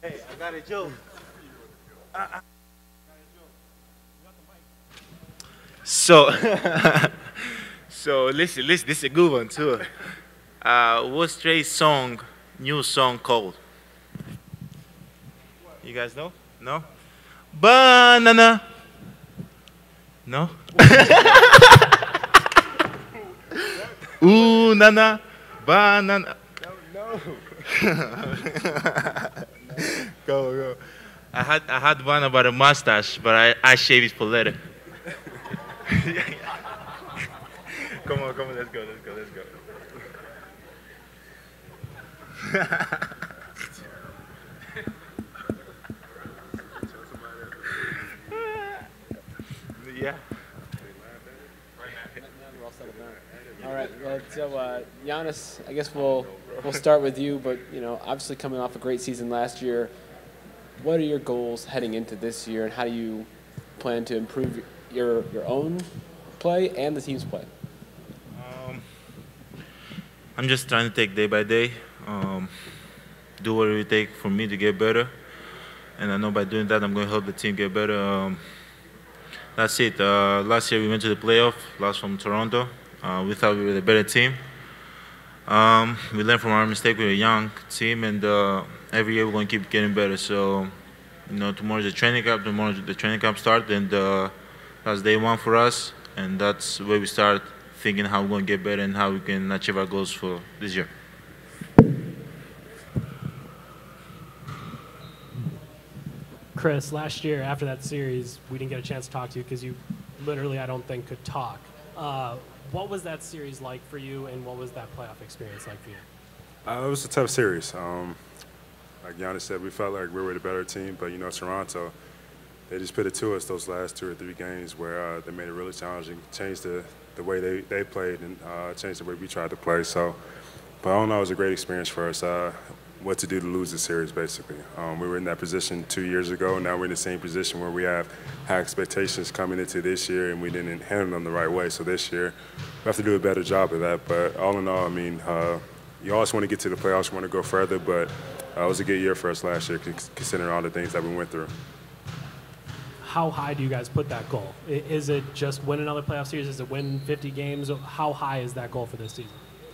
Hey, I got a joke. So, so listen, this is a good one too. What's Dre's new song called? You guys know? No? Banana. No? Ooh, nana, banana. No. Go. I had one about a mustache, but I shaved it for later. Come on, let's go. Yeah. We're all settled down. All right. Well, so Giannis, I guess we'll start with you. But obviously coming off a great season last year, what are your goals heading into this year, and how do you plan to improve your own play and the team's play? I'm just trying to take day by day, do whatever it takes for me to get better, and I know by doing that I'm going to help the team get better. That's it. Last year we went to the playoff, lost from Toronto. We thought we were the better team. We learned from our mistake. We're a young team, and every year we're going to keep getting better. So, tomorrow's the training camp. Tomorrow the training camp starts, and that's day one for us. And that's where we start thinking how we're going to get better and how we can achieve our goals for this year. Khris, last year after that series, we didn't get a chance to talk to you because you literally, I don't think, could talk. What was that series like for you, and what was that playoff experience like for you? It was a tough series. Like Giannis said, we felt like we were the better team, but Toronto, they just put it to us those last 2 or 3 games where they made it really challenging, changed the way they played, and changed the way we tried to play. So, but all in all, it was a great experience for us. What to do to lose the series, basically. We were in that position 2 years ago. Now we're in the same position where we have high expectations coming into this year, and we didn't handle them the right way. So this year, we have to do a better job of that. But all in all, I mean, you always want to get to the playoffs, you want to go further, but it was a good year for us last year, considering all the things that we went through. How high do you guys put that goal? Is it just win another playoff series? Is it win 50 games? How high is that goal for this season?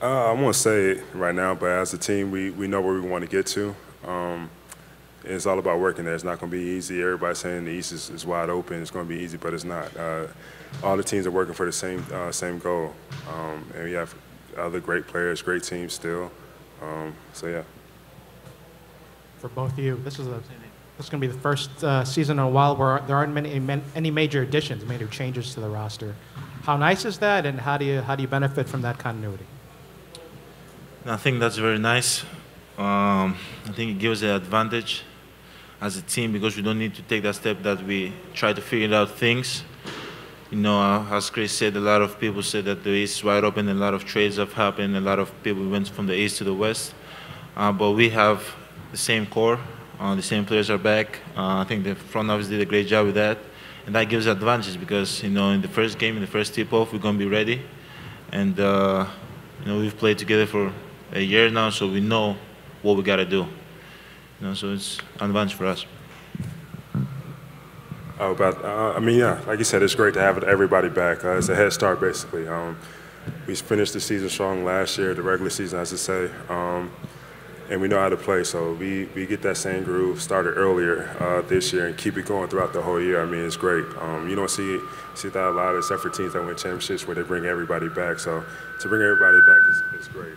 I won't say it right now, but as a team, we know where we want to get to. It's all about working there. It's not going to be easy. Everybody's saying the East is wide open. It's going to be easy, but it's not. All the teams are working for the same goal. And we have other great players, great teams still. So, yeah. For both of you, this is going to be the first season in a while where there aren't any major additions, major changes to the roster. How nice is that, and how do you benefit from that continuity? I think that's very nice. I think it gives an advantage as a team because we don't need to take that step that we try to figure out things. As Khris said, a lot of people said that the East is wide open, a lot of trades have happened, a lot of people went from the East to the West. But we have the same core, the same players are back. I think the front office did a great job with that. And that gives advantage because, in the first game, in the first tip-off, we're going to be ready. And, we've played together for a year now, so we know what we got to do. So it's an advantage for us. Like you said, it's great to have everybody back. It's a head start, basically. We finished the season strong last year, the regular season, as I say, and we know how to play. So we get that same groove started earlier this year and keep it going throughout the whole year. I mean, it's great. You don't see that a lot, except for teams that win championships where they bring everybody back. So to bring everybody back is great.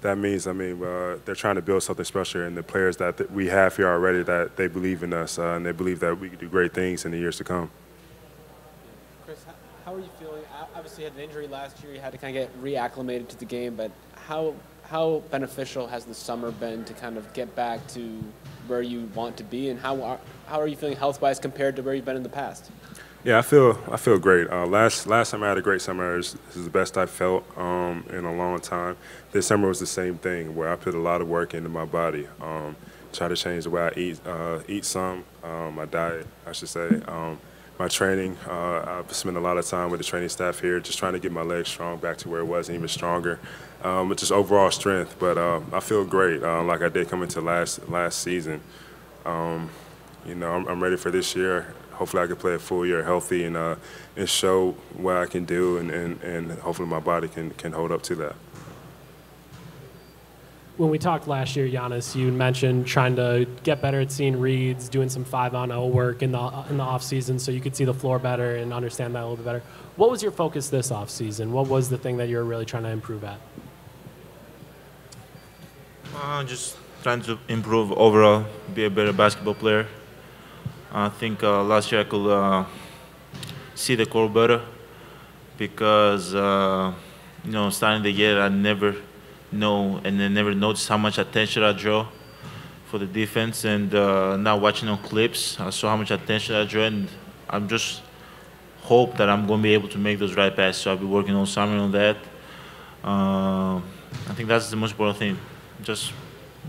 That means, they're trying to build something special, and the players that we have here already, that they believe in us, and they believe that we can do great things in the years to come. Khris, how are you feeling? Obviously, you had an injury last year. You had to kind of get reacclimated to the game, but how beneficial has the summer been to kind of get back to where you want to be, and how are you feeling health-wise compared to where you've been in the past? Yeah, I feel great. Last time I had a great summer. This is the best I felt in a long time. This summer was the same thing, where I put a lot of work into my body. Try to change the way I eat some, my diet, I should say. My training, I've spent a lot of time with the training staff here, just trying to get my legs strong back to where it was, and even stronger. just overall strength. But I feel great, like I did coming to last season. I'm ready for this year. Hopefully I can play a full year healthy and show what I can do, and hopefully my body can hold up to that. When we talked last year, Giannis, you mentioned trying to get better at seeing reads, doing some 5-on-0 work in the off season, so you could see the floor better and understand that a little bit better. What was your focus this off season? What was the thing that you were really trying to improve at? Just trying to improve overall, be a better basketball player. I think last year I could see the court better because starting the year I never noticed how much attention I draw for the defense, and now watching on clips I saw how much attention I draw, and I'm just hope that I'm going to be able to make those right passes. So I'll be working all summer on that. I think that's the most important thing, just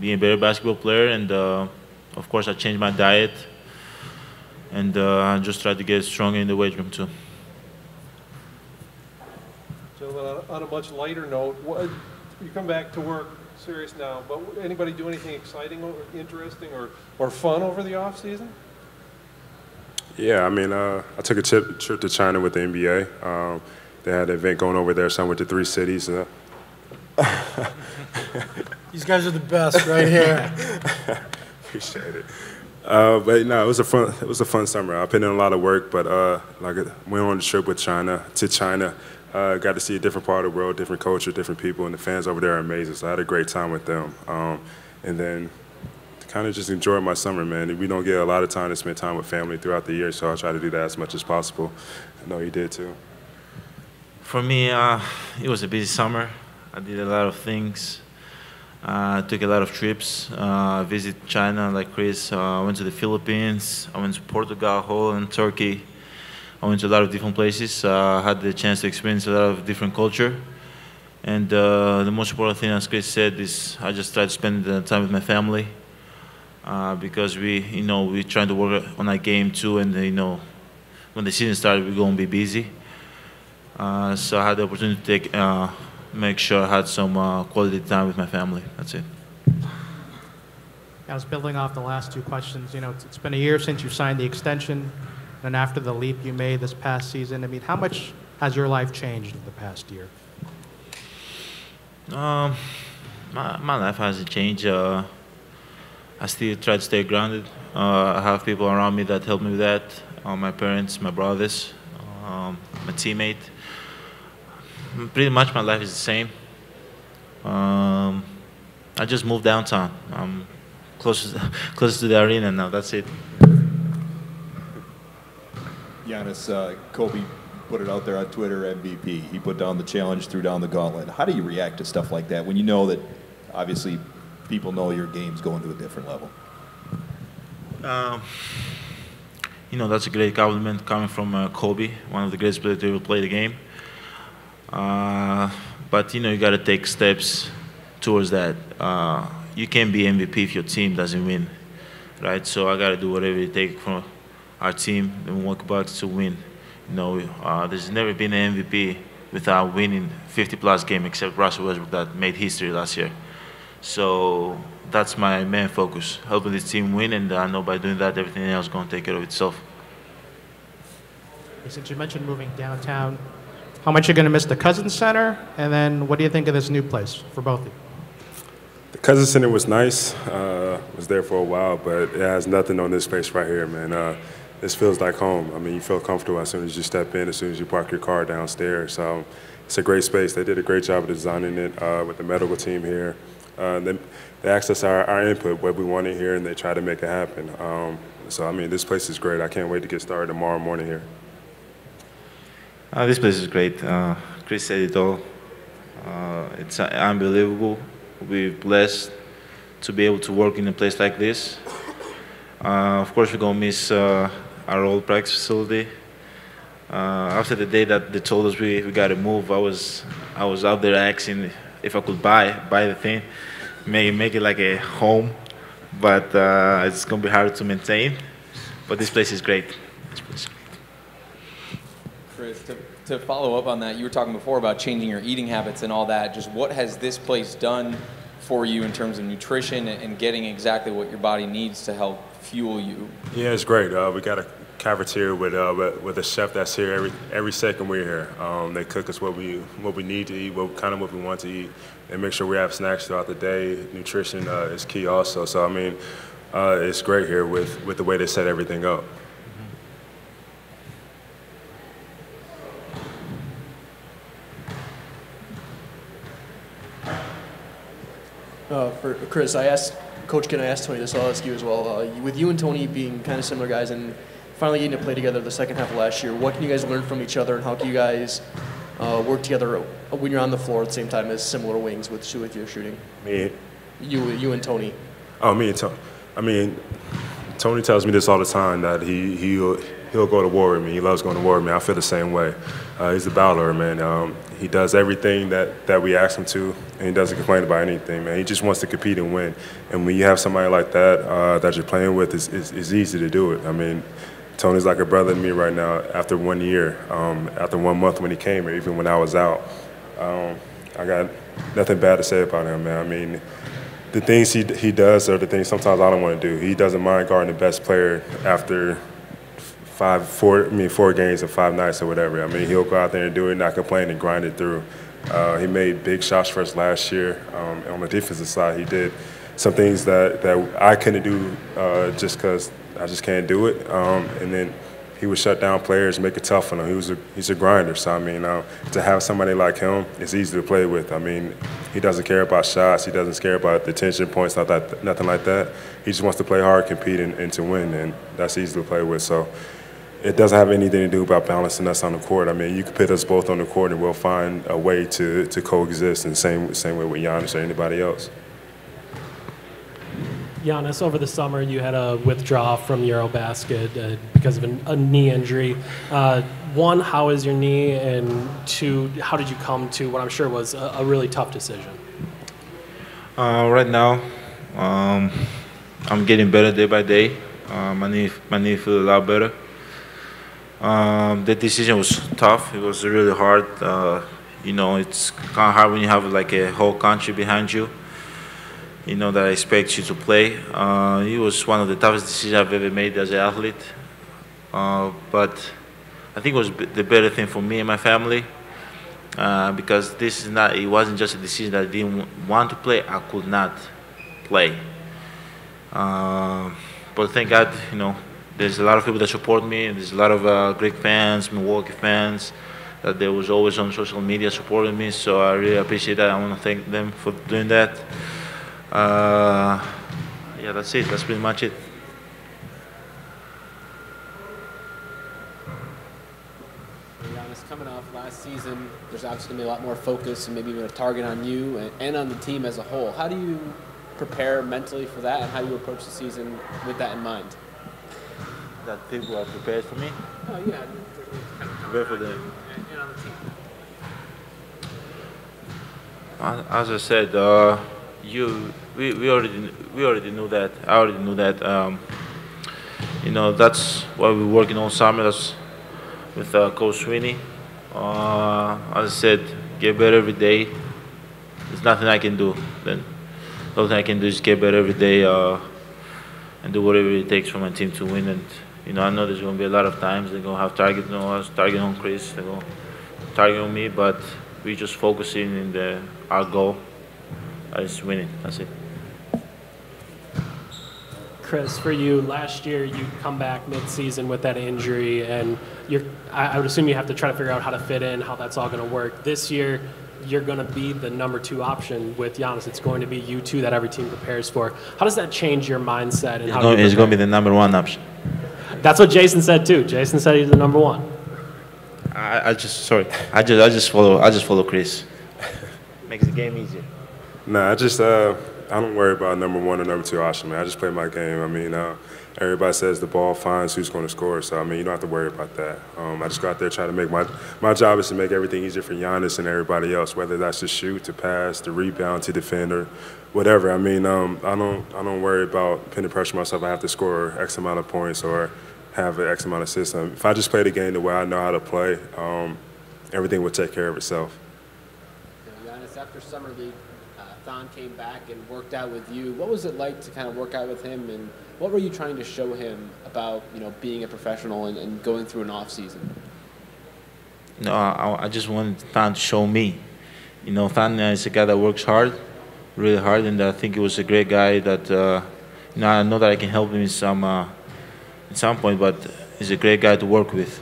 being a better basketball player, and of course I changed my diet, and I just try to get stronger in the weight room too. Gentlemen, on a much lighter note, you come back to work serious now, but anybody do anything exciting or interesting or fun over the off season? Yeah, I mean, I took a trip to China with the NBA. They had an event going over there, so I went to 3 cities. These guys are the best right here. Appreciate it. But no, it was a fun summer. I put in a lot of work, but went on a trip to China. Got to see a different part of the world, different culture, different people, and the fans over there are amazing. So I had a great time with them. And then kind of just enjoyed my summer, man. We don't get a lot of time to spend time with family throughout the year, so I try to do that as much as possible. I know you did too. For me, it was a busy summer. I did a lot of things. Took a lot of trips. Visited China like Khris. I went to the Philippines. I went to Portugal, Holland, Turkey. I went to a lot of different places. I had the chance to experience a lot of different culture. And the most important thing, as Khris said, is I just try to spend time with my family because we're trying to work on our game too. And when the season started, we're going to be busy. So I had the opportunity to make sure I had some quality time with my family. That's it. I was building off the last 2 questions. It's been a year since you signed the extension, and after the leap you made this past season. I mean, how much has your life changed in the past year? My life hasn't changed. I still try to stay grounded. I have people around me that help me with that. My parents, my brothers, my teammate. Pretty much my life is the same. I just moved downtown. I'm close to the arena now. That's it. Giannis, Kobe put it out there on Twitter, MVP. He put down the challenge, threw down the gauntlet. How do you react to stuff like that when you know that obviously people know your game's going to a different level? That's a great compliment coming from Kobe, one of the greatest players to ever play the game. But you got to take steps towards that. You can't be MVP if your team doesn't win, right? So I got to do whatever it takes for our team, the Milwaukee Bucks, to win. There's never been an MVP without winning 50-plus games, except Russell Westbrook that made history last year. So that's my main focus, helping this team win, and I know by doing that, everything else is going to take care of itself. Since you mentioned moving downtown, how much are you going to miss the Cousins Center, and then what do you think of this new place for both of you? The Cousins Center was nice. Was there for a while, but it has nothing on this space right here, man. This feels like home. I mean, you feel comfortable as soon as you step in, as soon as you park your car downstairs. It's a great space. They did a great job of designing it with the medical team here. They asked us our input, what we wanted here, and they tried to make it happen. I mean, this place is great. I can't wait to get started tomorrow morning here. This place is great. Khris said it all. It's unbelievable. We're blessed to be able to work in a place like this. Of course, we're going to miss our old practice facility. After the day that they told us we got to move, I was out there asking if I could buy the thing, make it like a home. But it's going to be hard to maintain. But this place is great. Khris, To follow up on that, you were talking before about changing your eating habits and all that. Just what has this place done for you in terms of nutrition and getting exactly what your body needs to help fuel you? Yeah, it's great. We got a cafeteria with a chef that's here every second we're here. They cook us what we need to eat, what we want to eat. They make sure we have snacks throughout the day. Nutrition is key also. So I mean, it's great here with the way they set everything up. For Khris, Coach Ken, I asked Tony this, I'll ask you as well. With you and Tony being kind of similar guys and finally getting to play together the second half of last year, what can you guys learn from each other and how can you guys work together when you're on the floor at the same time as similar wings with your shooting? Me? You and Tony. Oh, me and Tony. I mean, Tony tells me this all the time that he'll go to war with me. He loves going to war with me. I feel the same way. He's a battler, man. He does everything that we ask him to, and he doesn't complain about anything, man. He just wants to compete and win. And when you have somebody like that that you're playing with, it's easy to do it. I mean, Tony's like a brother to me right now after 1 year, after 1 month when he came here, even when I was out. I got nothing bad to say about him, man. I mean, the things he does are the things sometimes I don't want to do. He doesn't mind guarding the best player after 4 games and 5 nights or whatever. I mean, he'll go out there and do it, not complain, and grind it through. He made big shots for us last year. On the defensive side, he did some things that I couldn't do just because I just can't do it. And then he would shut down players, make it tough on them. He's a grinder. So, I mean, to have somebody like him, it's easy to play with. I mean, he doesn't care about shots. He doesn't care about the tension points, nothing like that. He just wants to play hard, compete, and to win, and that's easy to play with. So it doesn't have anything to do about balancing us on the court. I mean, you can put us both on the court, and we'll find a way to coexist in the same way with Giannis or anybody else. Giannis, over the summer you had a withdrawal from Eurobasket because of a knee injury. One, how is your knee? And two, how did you come to what I'm sure was a really tough decision? Right now, I'm getting better day by day. My knee feels a lot better. The decision was tough. It was really hard. You know, it's kind of hard when you have like a whole country behind you, you know, that expects you to play. It was one of the toughest decisions I've ever made as an athlete. But I think it was the better thing for me and my family because it wasn't just a decision that I didn't want to play. I could not play. But thank God, you know, there's a lot of people that support me. There's a lot of Greek fans, Milwaukee fans, that they was always on social media supporting me. So I really appreciate that. I want to thank them for doing that. Yeah, that's it. That's pretty much it. Giannis, coming off last season, there's obviously going to be a lot more focus and maybe even a target on you and on the team as a whole. How do you prepare mentally for that, and how do you approach the season with that in mind? That people are prepared for me? Oh, yeah. Prepared for them. And on the team. As I said, we already knew that. I already knew that. You know, that's why we're working all summer. That's with Coach Sweeney. As I said, get better every day. There's nothing I can do. Then, the only thing I can do is get better every day and do whatever it takes for my team to win. And you know, I know there's going to be a lot of times they're going to have target on us, target on Khris, they're going to target on me, but we're just focusing in our goal. Is winning. That's it. Khris, for you, last year you come back mid-season with that injury, and I would assume you have to try to figure out how to fit in, how that's all going to work. This year, you're going to be the number 2 option with Giannis. It's going to be you two that every team prepares for. How does that change your mindset? And It's going to be the number 1 option. That's what Jason said too. Jason said he's the number 1. I just follow Khris. Makes the game easier. Nah, I don't worry about number 1 or number 2 option, man. I just play my game. I mean, everybody says the ball finds who's going to score, so I mean, you don't have to worry about that. I just go out there try to make my job is to make everything easier for Giannis and everybody else, whether that's to shoot, to pass, to rebound, to defend, or whatever. I mean, I don't worry about putting pressure on myself. I have to score X amount of points or have an X amount of assists. If I just play the game the way I know how to play, everything will take care of itself. Giannis, after Summer League, Thon came back and worked out with you. What was it like to kind of work out with him, and what were you trying to show him about, being a professional and going through an off season? No, I just wanted Thon to show me. Thon is a guy that works hard, really hard, and I think he was a great guy that, I know that I can help him in some point, but he's a great guy to work with.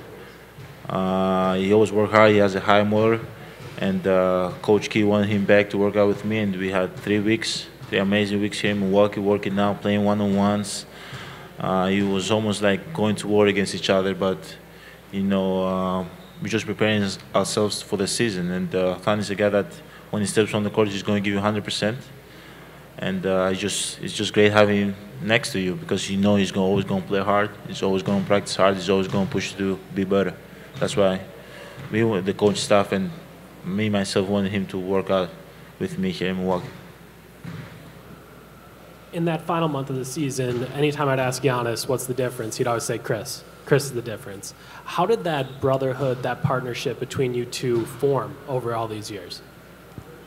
He always works hard, he has a high motor, and Coach Key wanted him back to work out with me, and we had 3 amazing weeks here in Milwaukee, working out, playing one-on-ones. It was almost like going to war against each other, but, we're just preparing ourselves for the season. And Thon is a guy that when he steps on the court, he's going to give you 100%. And it's just great having him next to you because he's always going to play hard. He's always going to practice hard. He's always going to push to be better. That's why we, the coach staff, and me myself wanted him to work out with me here in Milwaukee. In that final month of the season, anytime I'd ask Giannis, what's the difference, he'd always say Khris. Khris is the difference. How did that brotherhood, that partnership between you two form over all these years?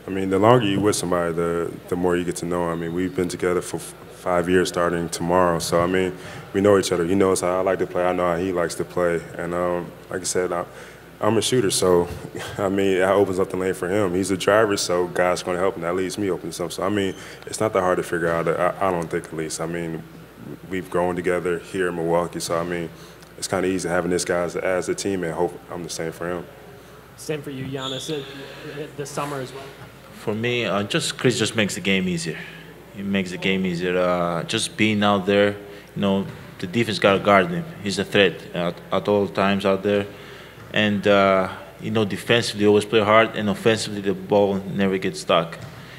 I mean, the longer you're with somebody, the more you get to know. I mean, we've been together for 5 years starting tomorrow. So, I mean, we know each other. He knows how I like to play. I know how he likes to play. And like I said, I'm a shooter, so, I mean, that opens up the lane for him. He's a driver, so God's going to help him. That leaves me open some. So, I mean, it's not that hard to figure out. I don't think, at least. I mean, we've grown together here in Milwaukee. So, I mean, it's kind of easy having this guy as a team, and hope I'm the same for him. Same for you, Giannis, this summer as well? For me, Khris just makes the game easier. He makes the game easier. Just being out there, the defense got to guard him. He's a threat at all times out there. And, defensively, always play hard, and offensively, the ball never gets stuck.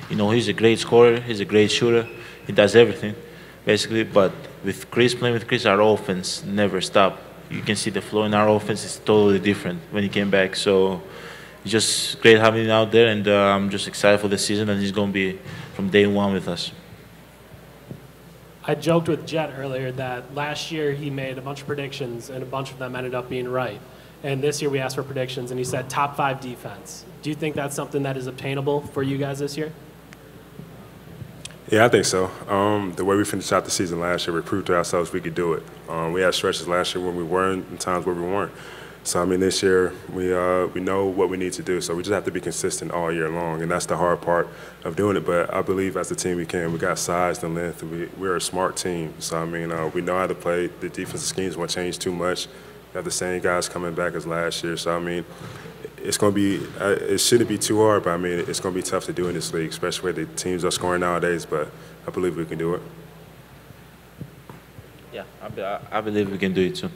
He's a great scorer. He's a great shooter. He does everything, basically. But with Khris, playing with Khris, our offense never stopped. You can see the flow in our offense is totally different when he came back. So it's just great having him out there, and I'm just excited for the season, and he's going to be from day one with us. I joked with Jet earlier that last year he made a bunch of predictions, and a bunch of them ended up being right. And this year we asked for predictions, and he said top 5 defense. Do you think that's something that is obtainable for you guys this year? Yeah, I think so. The way we finished out the season last year, we proved to ourselves we could do it. We had stretches last year when we were and times where we weren't. So, I mean, this year we know what we need to do. So we just have to be consistent all year long, and that's the hard part of doing it. But I believe as a team we can. We got size and length. We're a smart team. So, I mean, we know how to play. The defensive schemes won't change too much. We have the same guys coming back as last year. So, I mean, it's going to be it shouldn't be too hard, but I mean it's going to be tough to do in this league, especially where the teams are scoring nowadays. But I believe we can do it. Yeah, I believe we can do it too.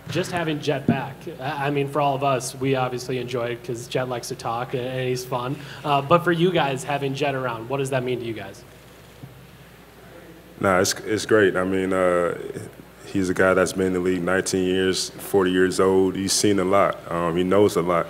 Just having Jet back, I mean, for all of us, we obviously enjoy it because Jet likes to talk and he's fun. But for you guys, having Jet around, what does that mean to you guys? Nah, it's great. I mean, he's a guy that's been in the league 19 years, 40 years old. He's seen a lot. He knows a lot.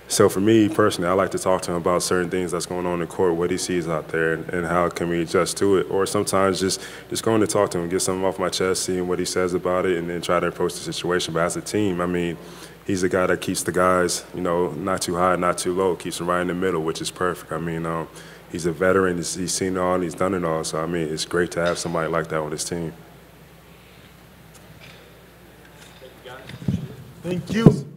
So for me personally, I like to talk to him about certain things that's going on in the court, what he sees out there, and how can we adjust to it. Or sometimes just going to talk to him, get something off my chest, seeing what he says about it, and then try to approach the situation. But as a team, I mean, he's a guy that keeps the guys, not too high, not too low, keeps them right in the middle, which is perfect. I mean, he's a veteran. He's seen it all, and he's done it all. So, I mean, it's great to have somebody like that on his team. Thank you.